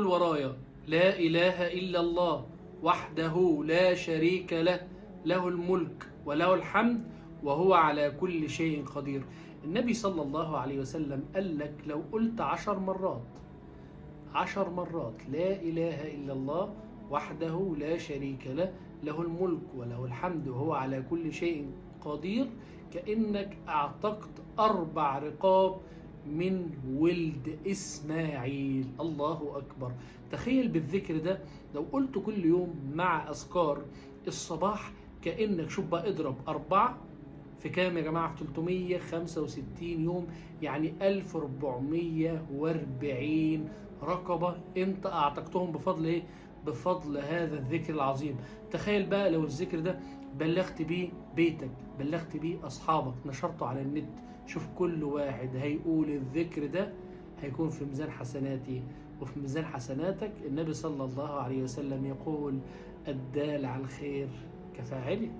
قول ورايا: لا إله إلا الله وحده لا شريك له، له الملك وله الحمد وهو على كل شيء قدير. النبي صلى الله عليه وسلم قال لك لو قلت 10 مرات لا إله إلا الله وحده لا شريك له، له الملك وله الحمد وهو على كل شيء قدير، كأنك اعتقت 4 رقاب من ولد إسماعيل. الله أكبر. تخيل بالذكر ده لو قلت كل يوم مع أذكار الصباح، كأنك شوف بقى اضرب 4 في كام يا جماعة؟ في 365 يوم، يعني 1440 رقبة انت اعتقتهم بفضل ايه؟ بفضل هذا الذكر العظيم. تخيل بقى لو الذكر ده بلغت بيه بيتك، بلغت بيه اصحابك، نشرته على النت، شوف كل واحد هيقول الذكر ده هيكون في ميزان حسناتي وفي ميزان حسناتك. النبي صلى الله عليه وسلم يقول: الدال على الخير كفاعله.